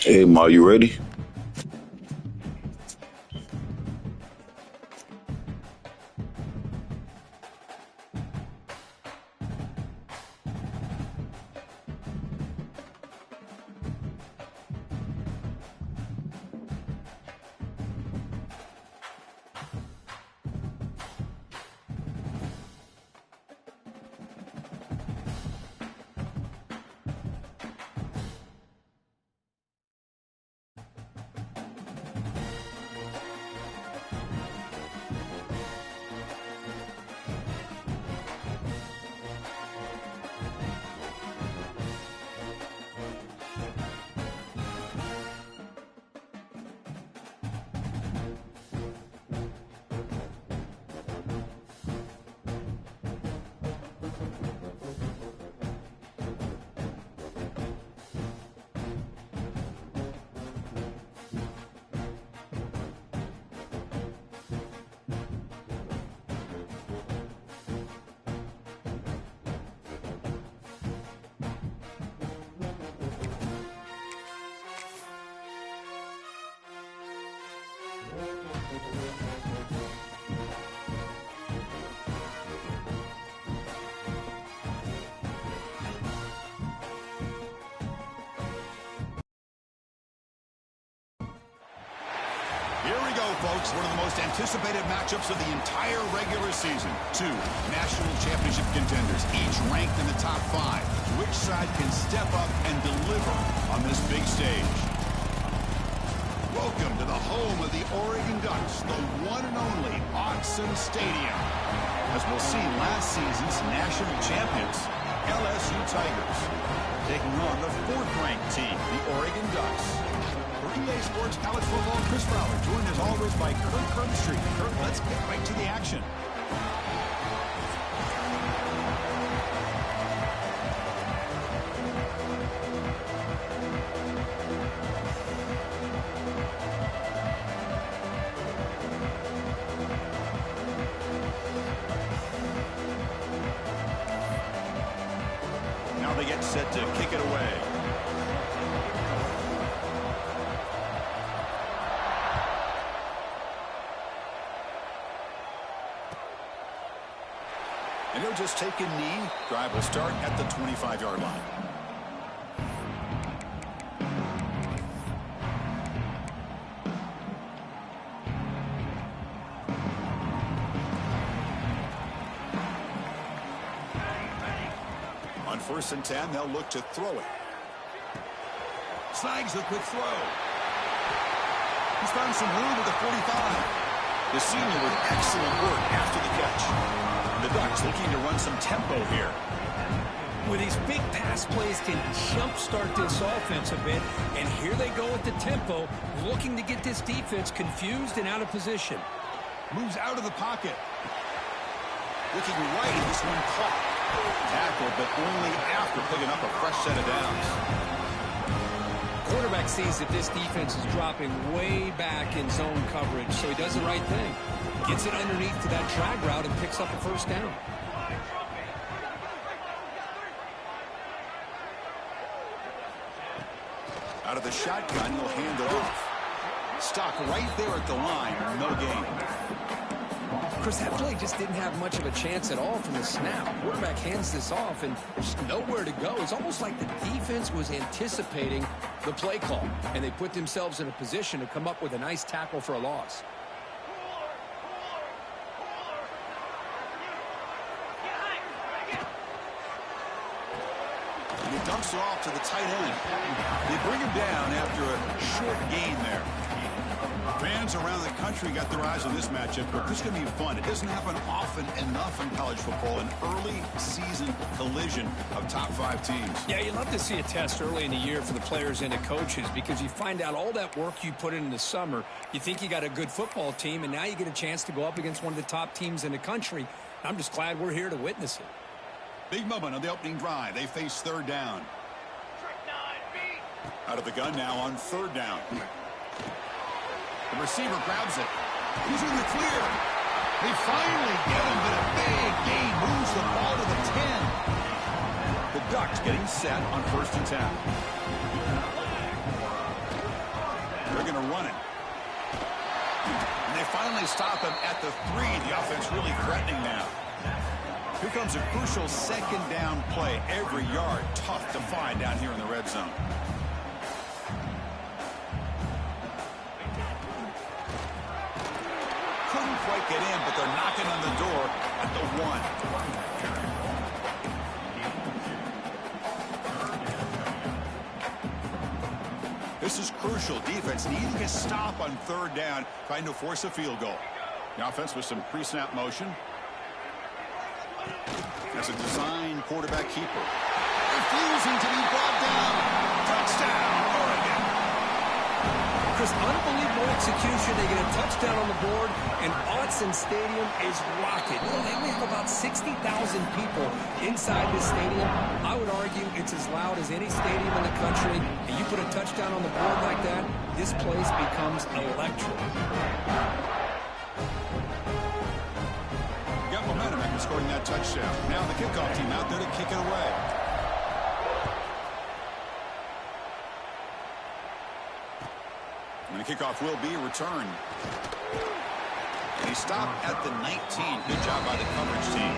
Hey, Ma, you ready? Here we go, folks. One of the most anticipated matchups of the entire regular season. Two national championship contenders, each ranked in the top 5. Which side can step up and deliver on this big stage? Welcome to the home of the Oregon Ducks, the one and only Autzen Stadium. As we'll see, last season's national champions, LSU Tigers, taking on the 4th-ranked team, the Oregon Ducks. For EA Sports College Football, Chris Fowler, joined as always by Kurt Kirkstreet. Kurt, let's get right to the action. Now they get set to kick it away. And he'll just take a knee. Drive will start at the 25-yard line. On 1st and 10, they'll look to throw it. Snags the quick throw. He's found some room at the 45. The senior with excellent work after the catch. The Ducks looking to run some tempo here. With these big pass plays can jumpstart this offense a bit, and here they go with the tempo, looking to get this defense confused and out of position. Moves out of the pocket. Looking right, this one caught. Tackle, but only after picking up a fresh set of downs. Quarterback sees that this defense is dropping way back in zone coverage, so he does the right thing. Gets it underneath to that drag route and picks up a 1st down. Out of the shotgun, he'll hand it off. Stopped right there at the line, no gain. Chris, that play just didn't have much of a chance at all from the snap. Quarterback hands this off, and there's nowhere to go. It's almost like the defense was anticipating the play call, and they put themselves in a position to come up with a nice tackle for a loss. And he dumps it off to the tight end. They bring him down after a short gain there. Fans around the country got their eyes on this matchup, but this is going to be fun. It doesn't happen often enough in college football, an early season collision of top 5 teams. Yeah, you love to see a test early in the year for the players and the coaches because you find out all that work you put in the summer. You think you got a good football team, and now you get a chance to go up against one of the top teams in the country. I'm just glad we're here to witness it. Big moment on the opening drive. They face 3rd down. Out of the gun now on 3rd down. The receiver grabs it. He's in the clear. They finally get him, but a big gain moves the ball to the 10. The Ducks getting set on 1st and 10. They're going to run it. And they finally stop him at the 3. The offense really threatening now. Here comes a crucial 2nd down play. Every yard tough to find down here in the red zone. Couldn't quite get in, but they're knocking on the door at the 1. This is crucial. Defense needing a stop on 3rd down, trying to force a field goal. The offense with some pre-snap motion. As a design quarterback keeper. Refusing to be brought down. Touchdown, Oregon. Chris, unbelievable execution. They get a touchdown on the board, and Autzen Stadium is rocking. You know, they only have about 60,000 people inside this stadium. I would argue it's as loud as any stadium in the country, and you put a touchdown on the board like that, this place becomes electric. Momentum after scoring that touchdown. Now the kickoff team out there to kick it away. And the kickoff will be returned. And he stopped at the 19. Good job by the coverage team.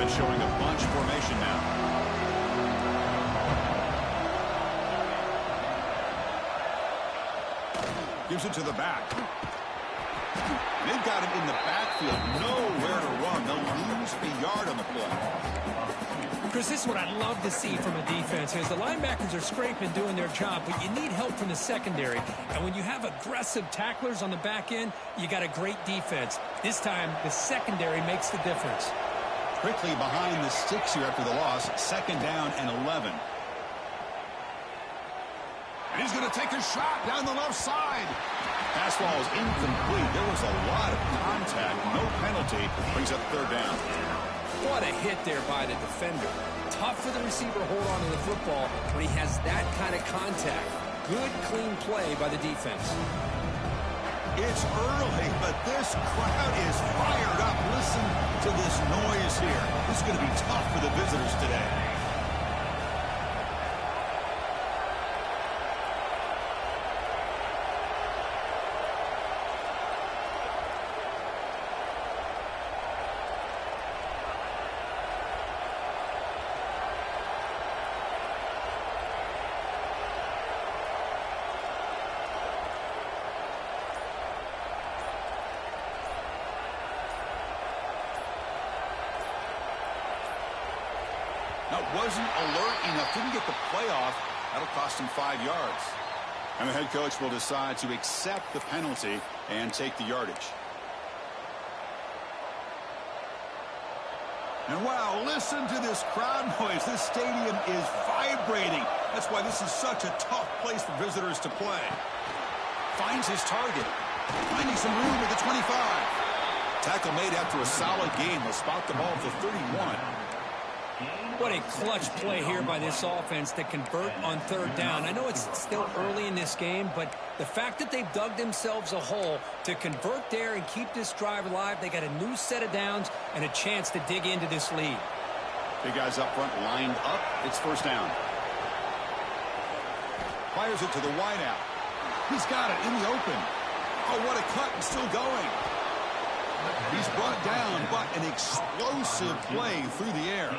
Defense showing a bunch formation now. Gives it to the back. They've got him in the backfield. Nowhere to run. They'll lose a yard on the play. Chris, this is what I'd love to see from a defense is the linebackers are scraping, doing their job, but you need help from the secondary. And when you have aggressive tacklers on the back end, you got a great defense. This time, the secondary makes the difference. Quickly behind the sticks here after the loss. 2nd down and 11. And he's going to take a shot down the left side. Pass ball is incomplete. There was a lot of contact. No penalty. Brings up 3rd down. What a hit there by the defender. Tough for the receiver to hold on to the football when he has that kind of contact. Good, clean play by the defense. It's early, but this crowd is fired up. Listen to this noise here. This is going to be tough for the visitors today. Wasn't alert enough, didn't get the play off. That'll cost him 5 yards. And the head coach will decide to accept the penalty and take the yardage. And wow, listen to this crowd noise. This stadium is vibrating. That's why this is such a tough place for visitors to play. Finds his target. Finding some room at the 25. Tackle made after a solid game. Will spot the ball at the 31. What a clutch play here by this offense to convert on 3rd down. I know it's still early in this game, but the fact that they've dug themselves a hole to convert there and keep this drive alive, they got a new set of downs and a chance to dig into this lead. Big guys up front lined up. It's 1st down. Fires it to the wideout. He's got it in the open. Oh, what a cut, and still going. He's brought down, but an explosive play through the air.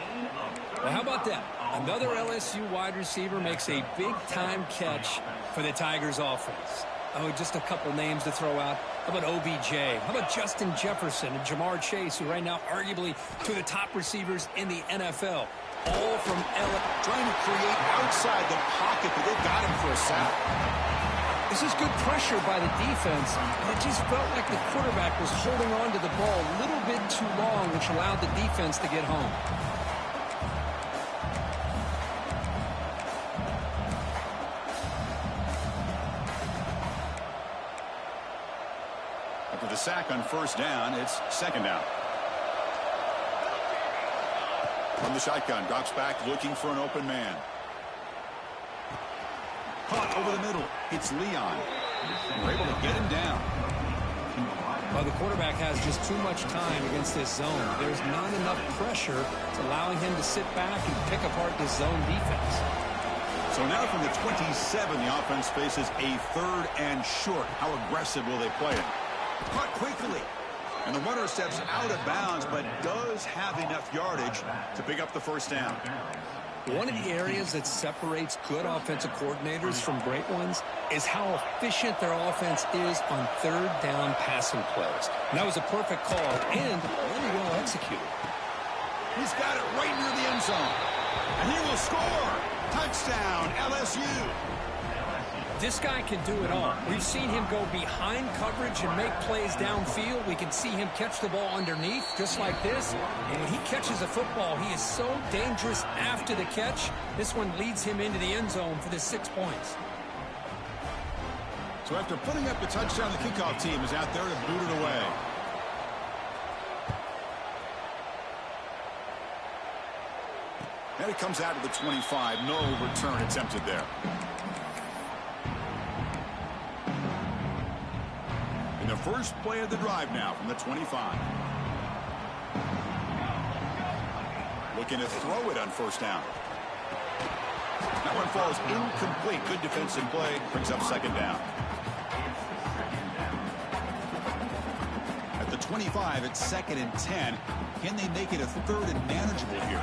Well, how about that? Another LSU wide receiver makes a big-time catch for the Tigers offense. Oh, just a couple names to throw out. How about OBJ? How about Justin Jefferson and Jamar Chase, who right now arguably two of the top receivers in the NFL? All from LSU. Trying to create outside the pocket, but they've got him for a sack. This is good pressure by the defense, and it just felt like the quarterback was holding on to the ball a little bit too long, which allowed the defense to get home. After the sack on 1st down, it's 2nd down. From the shotgun, drops back looking for an open man. Caught over the middle. It's Leon. We're able to get him down. Well, the quarterback has just too much time against this zone. There's not enough pressure to allowing him to sit back and pick apart this zone defense. So now from the 27, the offense faces a 3rd and short. How aggressive will they play it? Caught quickly. And the runner steps out of bounds, but does have enough yardage to pick up the 1st down. One of the areas that separates good offensive coordinators from great ones is how efficient their offense is on 3rd down passing plays. And that was a perfect call and really well executed. He's got it right near the end zone. And he will score. Touchdown, LSU. This guy can do it all. We've seen him go behind coverage and make plays downfield. We can see him catch the ball underneath, just like this. And when he catches a football, he is so dangerous after the catch. This one leads him into the end zone for the 6 points. So after putting up the touchdown, the kickoff team is out there to boot it away. And it comes out to the 25. No return attempted there. In the first play of the drive now from the 25. Looking to throw it on 1st down. That one falls incomplete. Good defensive play. Brings up 2nd down. At the 25 at 2nd and 10. Can they make it a 3rd and manageable here?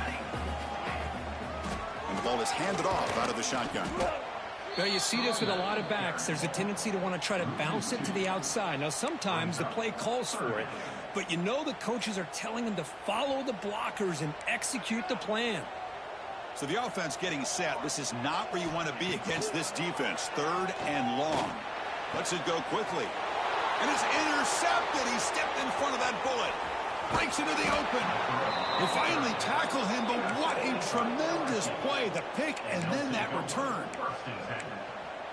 And the ball is handed off out of the shotgun. Well, you see this with a lot of backs. There's a tendency to want to try to bounce it to the outside. Now, sometimes the play calls for it, but you know the coaches are telling them to follow the blockers and execute the plan. So the offense getting set. This is not where you want to be against this defense. 3rd and long. Lets it go quickly. And it's intercepted. He stepped in front of that bullet. Breaks into the open. They finally tackle him, but what a tremendous play. The pick and then that return.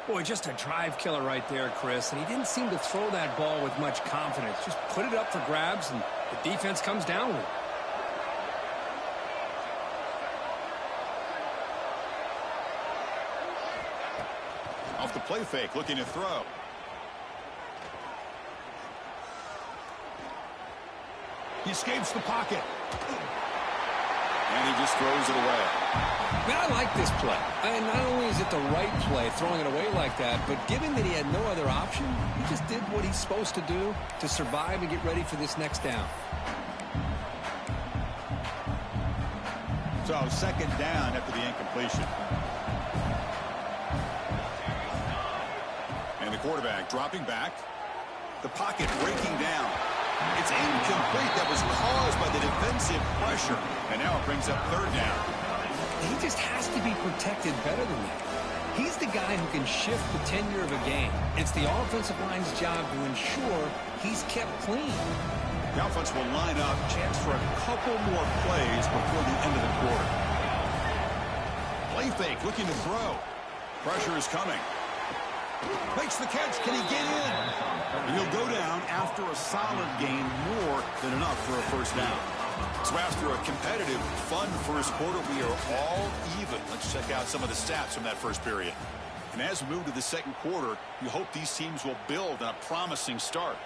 Boy, just a drive killer right there, Chris. And he didn't seem to throw that ball with much confidence. Just put it up for grabs, and the defense comes down with it. Off the play fake, looking to throw. He escapes the pocket. And he just throws it away. Man, I like this play. And not only is it the right play, throwing it away like that, but given that he had no other option, he just did what he's supposed to do to survive and get ready for this next down. So 2nd down after the incompletion. And the quarterback dropping back. The pocket breaking down. It's incomplete. That was caused by the defensive pressure. And now it brings up 3rd down. He just has to be protected better than that. He's the guy who can shift the tenure of a game. It's the offensive line's job to ensure he's kept clean. The offense will line up. Chance for a couple more plays before the end of the quarter. Play fake, looking to throw. Pressure is coming. Makes the catch. Can he get in? And he'll go down after a solid gain, more than enough for a 1st down. So after a competitive, fun first quarter, we are all even. Let's check out some of the stats from that first period. And as we move to the 2nd quarter, we hope these teams will build on a promising start.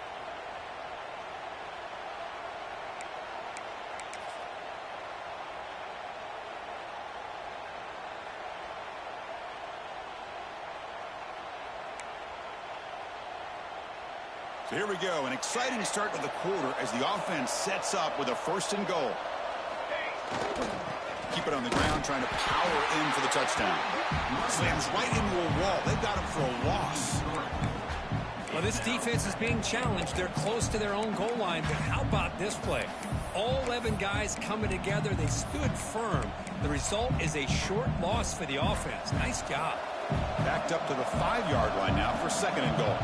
So here we go, an exciting start to the quarter as the offense sets up with a 1st and goal. Keep it on the ground, trying to power in for the touchdown. Slams right into a wall. They've got him for a loss. Well, this defense is being challenged. They're close to their own goal line, but how about this play? All 11 guys coming together. They stood firm. The result is a short loss for the offense. Nice job. Backed up to the 5-yard line now for 2nd and goal.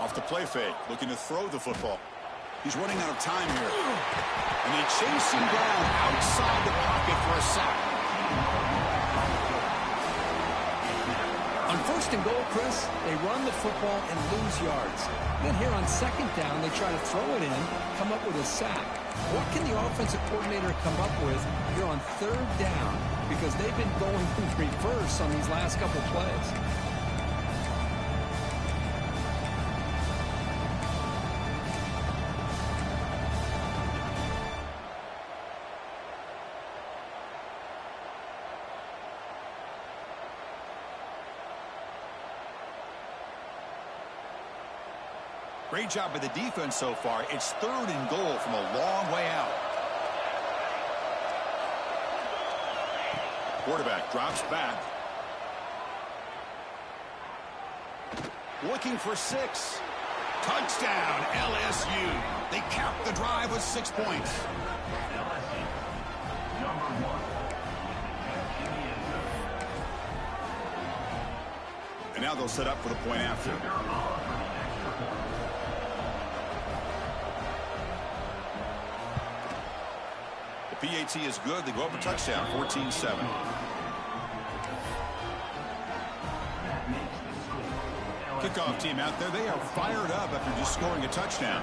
Off the play fake, looking to throw the football. He's running out of time here. And they chase him down outside the pocket for a sack. On 1st and goal, Chris, they run the football and lose yards. Then here on 2nd down, they try to throw it in, come up with a sack. What can the offensive coordinator come up with here on 3rd down? Because they've been going in reverse on these last couple plays. Great job by the defense so far. It's 3rd and goal from a long way out. Quarterback drops back. Looking for 6. Touchdown, LSU. They cap the drive with 6 points. And now they'll set up for the point after. PAT is good. They go up a touchdown, 14-7. Kickoff team out there. They are fired up after just scoring a touchdown.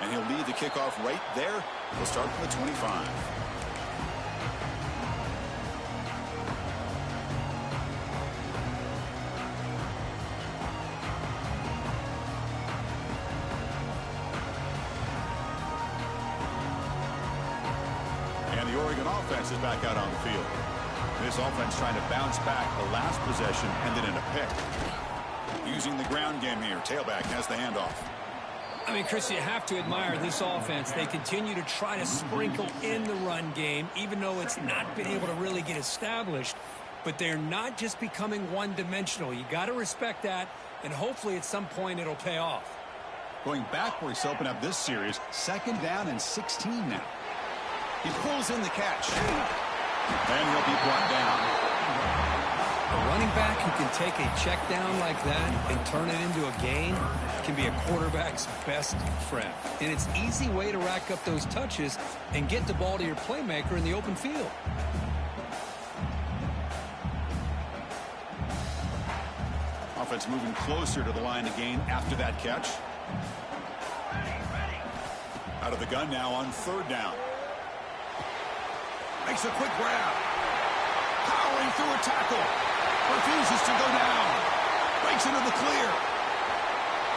And he'll lead the kickoff right there. He'll start from the 25. The Oregon offense is back out on the field. This offense trying to bounce back. The last possession ended in a pick. Using the ground game here. Tailback has the handoff. I mean, Chris, you have to admire this offense. They continue to try to sprinkle in the run game, even though it's not been able to really get established. But they're not just becoming one-dimensional. You got to respect that, and hopefully at some point it'll pay off. Going backwards to open up this series. 2nd down and 16 now. He pulls in the catch. And he'll be brought down. A running back who can take a check down like that and turn it into a gain can be a quarterback's best friend. And it's an easy way to rack up those touches and get the ball to your playmaker in the open field. Offense moving closer to the line of gain after that catch. Out of the gun now on 3rd down. Makes a quick grab. Powering through a tackle. Refuses to go down. Breaks into the clear.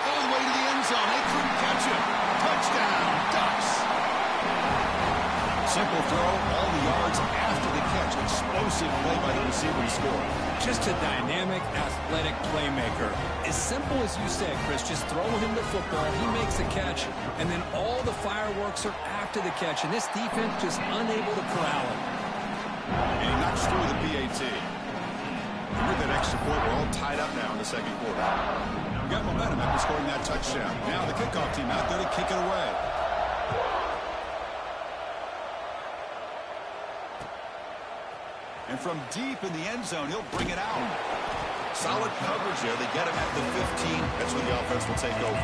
All the way to the end zone. They couldn't catch him. Touchdown, Ducks. Simple throw, all the yards after the catch. Explosive play by the receiver to score. Just a dynamic, athletic playmaker. As simple as you said, Chris, just throw him the football, he makes a catch, and then all the fireworks are after the catch. And this defense just unable to corral him. And he knocks through the PAT. And with that extra point, we're all tied up now in the 2nd quarter. We got momentum after scoring that touchdown. Now the kickoff team out there to kick it away. And from deep in the end zone, he'll bring it out. Solid coverage there. They get him at the 15. That's when the offense will take over.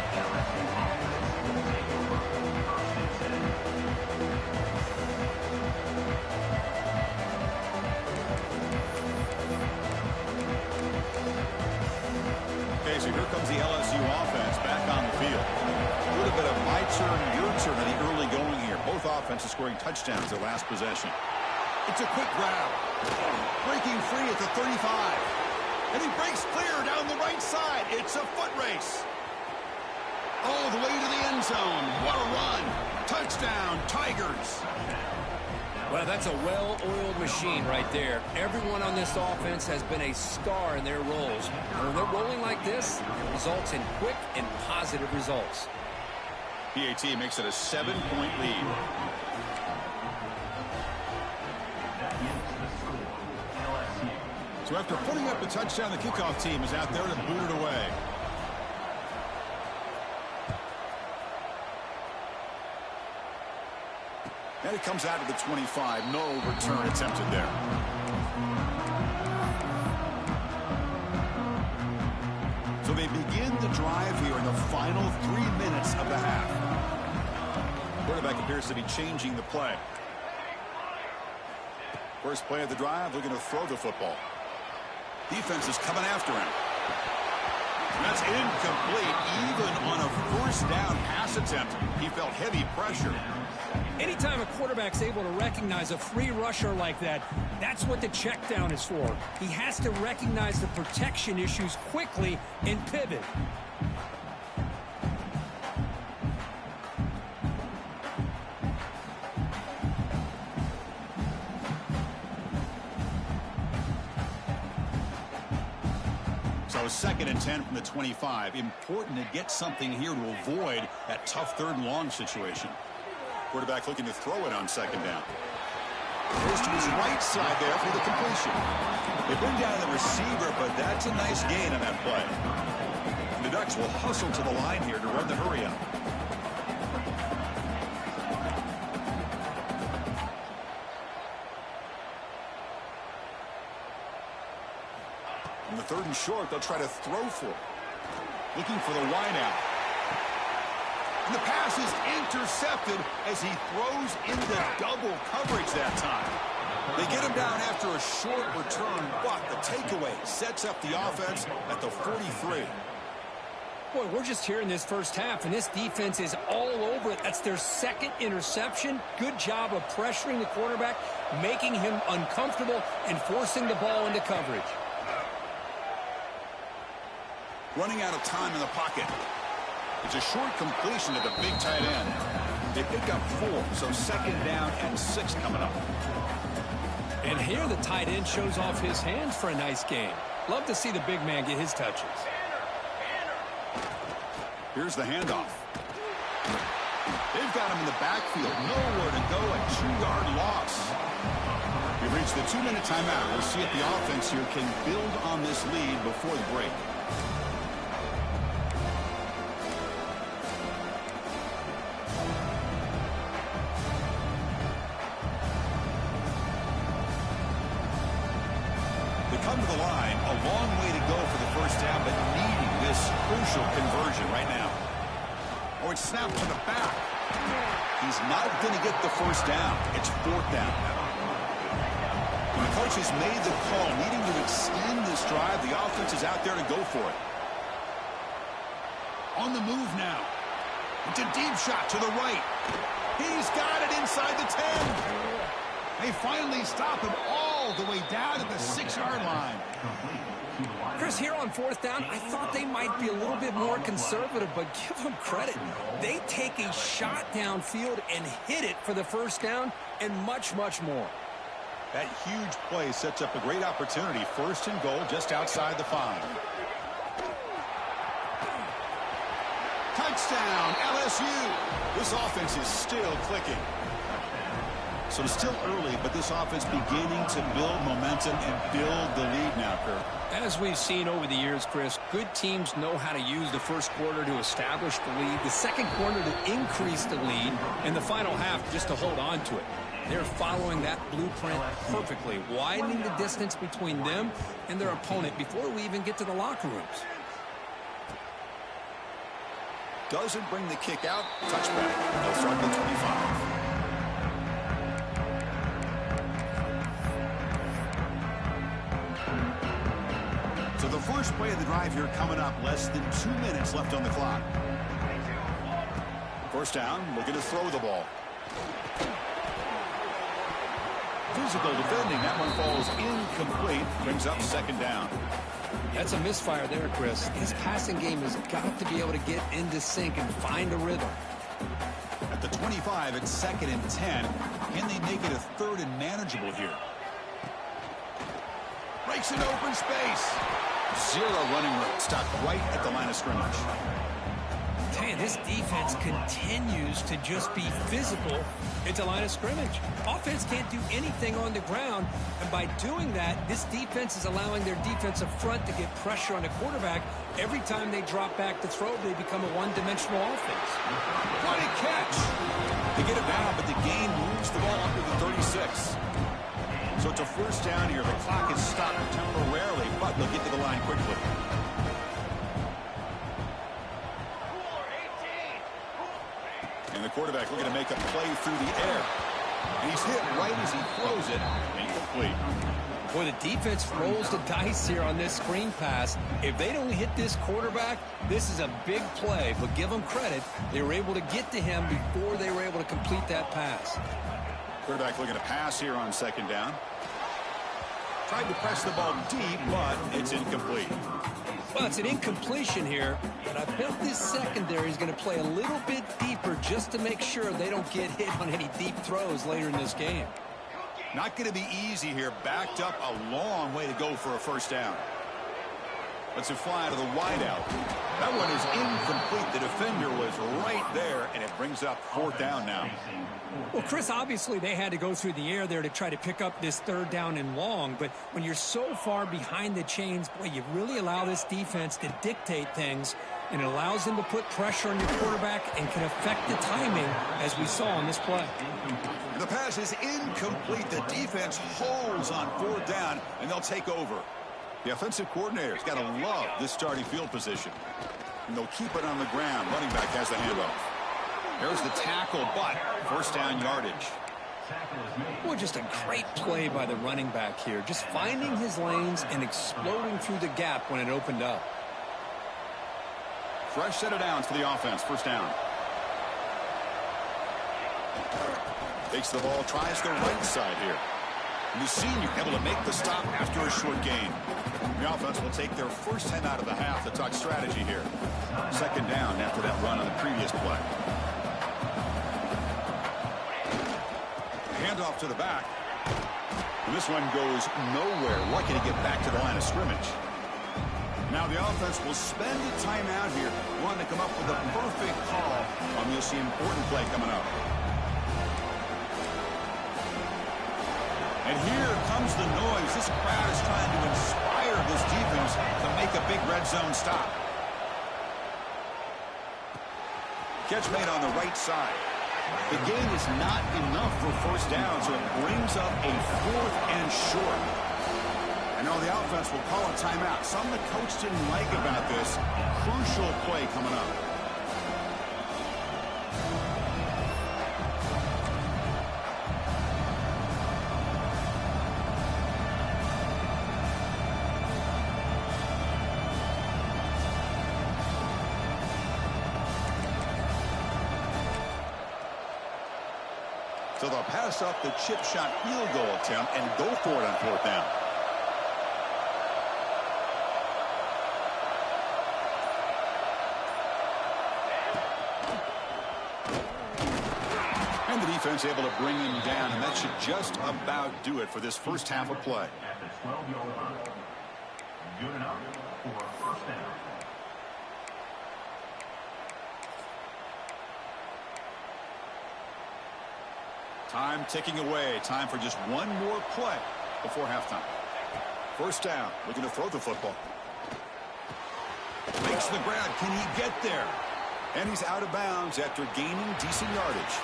Okay, so here comes the LSU offense back on the field. A little bit of my turn, your turn in the early going here. Both offenses scoring touchdowns their last possession. It's a quick grab. Breaking free at the 35. And he breaks clear down the right side. It's a foot race. All the way to the end zone. What a run. Touchdown, Tigers. Well, that's a well-oiled machine right there. Everyone on this offense has been a star in their roles. And when they're rolling like this, it results in quick and positive results. PAT makes it a 7-point lead. So after putting up a touchdown, the kickoff team is out there to boot it away. And it comes out to the 25. No return attempted there. So they begin the drive here in the final 3 minutes of the half. Quarterback appears to be changing the play. First play of the drive, looking to throw the football. Defense is coming after him. That's incomplete. Even on a 1st down pass attempt, he felt heavy pressure. Anytime a quarterback's able to recognize a free rusher like that, that's what the check down is for. He has to recognize the protection issues quickly and pivot. So 2nd and 10 from the 25. Important to get something here to avoid that tough 3rd and long situation. Quarterback looking to throw it on 2nd down. Goes to his right side there for the completion. They bring down the receiver, but that's a nice gain on that play. The Ducks will hustle to the line here to run the hurry up. On the 3rd and short, they'll try to throw for it. Looking for the wide out. And the pass is intercepted as he throws into double coverage that time. They get him down after a short return, but the takeaway sets up the offense at the 43. Boy, we're just here in this first half, and this defense is all over it. That's their 2nd interception. Good job of pressuring the quarterback, making him uncomfortable, and forcing the ball into coverage. Running out of time in the pocket. It's a short completion to the big tight end. They pick up 4, so 2nd down and 6 coming up. And here the tight end shows off his hands for a nice game. Love to see the big man get his touches. Here's the handoff. They've got him in the backfield. Nowhere to go. A 2-yard loss. We've reached the 2-minute timeout. We'll see if the offense here can build on this lead before the break. They come to the line. A long way to go for the first down, but needing this crucial conversion right now. Or it's snapped to the back. He's not going to get the first down. It's 4th down. When the coach has made the call, needing to extend this drive, the offense is out there to go for it. On the move now. It's a deep shot to the right. He's got it inside the 10. They finally stop him all the way down at the 6-yard line. Chris, here on 4th down, I thought they might be a little bit more conservative, but give them credit. They take a shot downfield and hit it for the first down and much, much more. That huge play sets up a great opportunity. 1st and goal just outside the 5. Touchdown, LSU. This offense is still clicking. So it's still early, but this offense beginning to build momentum and build the lead now, Kirk. As we've seen over the years, Chris, good teams know how to use the first quarter to establish the lead, the second quarter to increase the lead, and the final half just to hold on to it. They're following that blueprint perfectly, widening the distance between them and their opponent before we even get to the locker rooms. Doesn't bring the kick out. Touchback. They'll start the 25. So the first play of the drive here coming up. Less than 2 minutes left on the clock. First down, looking to throw the ball. Physical defending. That one falls incomplete. Brings up 2nd down. That's a misfire there, Chris. His passing game has got to be able to get into sync and find a rhythm. At the 25, it's 2nd and 10. Can they make it a 3rd and manageable here? Breaks into open space. 0 running room. Stopped right at the line of scrimmage. Man, this defense continues to just be physical at the line of scrimmage. Offense can't do anything on the ground, and by doing that, this defense is allowing their defensive front to get pressure on the quarterback. Every time they drop back to throw, they become a one-dimensional offense. What a catch! They get it down, but the gain moves the ball up to the 36. So it's a first down here. The clock is stopped temporarily, but they'll get to the line quickly. And the quarterback looking to make a play through the air. And he's hit right as he throws it. Incomplete. Boy, the defense rolls the dice here on this screen pass. If they don't hit this quarterback, this is a big play. But give them credit. They were able to get to him before they were able to complete that pass. Quarterback looking to pass here on 2nd down. Tried to press the ball deep, but it's incomplete. Well, it's an incompletion here, but I bet this secondary is going to play a little bit deeper just to make sure they don't get hit on any deep throws later in this game. Not going to be easy here. Backed up a long way to go for a first down. Let's it fly to the wideout. That one is incomplete. The defender was right there, and it brings up 4th down now. Well, Chris, obviously they had to go through the air there to try to pick up this 3rd down and long, but when you're so far behind the chains, boy, you really allow this defense to dictate things, and it allows them to put pressure on your quarterback and can affect the timing, as we saw on this play. The pass is incomplete. The defense holds on 4th down, and they'll take over. The offensive coordinator's got to love this starting field position. And they'll keep it on the ground. Running back has the handoff. There's the tackle, but first down yardage. Well, just a great play by the running back here. Just finding his lanes and exploding through the gap when it opened up. Fresh set of downs for the offense. First down. Takes the ball, tries the right side here. And the senior able to make the stop after a short gain. The offense will take their first 10 out of the half to talk strategy here. 2nd down after that run on the previous play. Handoff to the back. And this one goes nowhere. Lucky to get back to the line of scrimmage. Now the offense will spend a timeout here, wanting to come up with a perfect call on this important play coming up. And here comes the noise. This crowd is trying to inspire this defense to make a big red zone stop. Catch made on the right side. The gain is not enough for first down, so it brings up a 4th and short. And now the offense will call a timeout. Something the coach didn't like about this. Crucial play coming up. So they'll pass up the chip shot field goal attempt and go for it on 4th down. And the defense able to bring him down, and that should just about do it for this first half of play. At the 12-yard line. Good enough for a first down. Time ticking away. Time for just one more play before halftime. First down. Looking to throw the football. Makes the grab. Can he get there? And he's out of bounds after gaining decent yardage.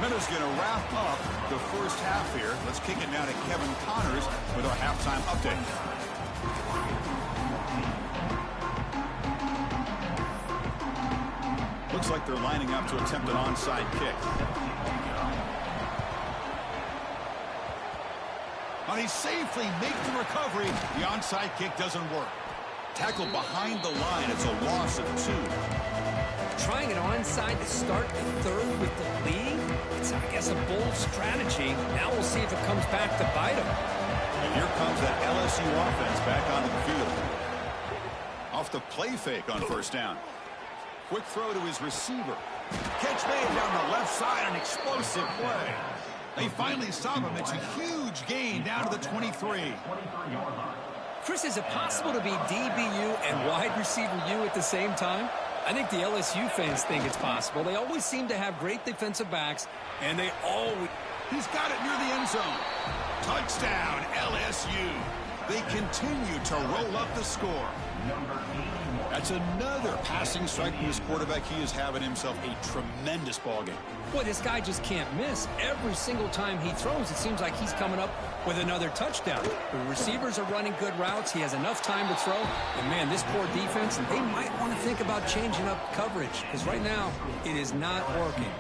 Minna's going to wrap up the first half here. Let's kick it now to Kevin Connors with our halftime update. Looks like they're lining up to attempt an onside kick. And he safely makes the recovery. The onside kick doesn't work. Tackled behind the line. It's a loss of 2. Trying an onside to start the third with the lead? It's, I guess, a bold strategy. Now we'll see if it comes back to bite him. And here comes that LSU offense back onto the field. Off the play fake on first down. Quick throw to his receiver. Catch made down the left side. An explosive play. They finally stop him. It's a huge gain down to the 23. Chris, is it possible to be DBU and wide receiver U at the same time? I think the LSU fans think it's possible. They always seem to have great defensive backs, and they always... He's got it near the end zone. Touchdown, LSU. They continue to roll up the score. That's another passing strike from his quarterback. He is having himself a tremendous ball game. Boy, this guy just can't miss. Every single time he throws, it seems like he's coming up with another touchdown. The receivers are running good routes. He has enough time to throw. And, man, this poor defense, they might want to think about changing up coverage because right now it is not working.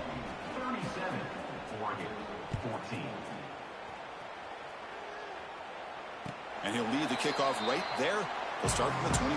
37-14. And he'll lead the kickoff right there. We'll start from the 20.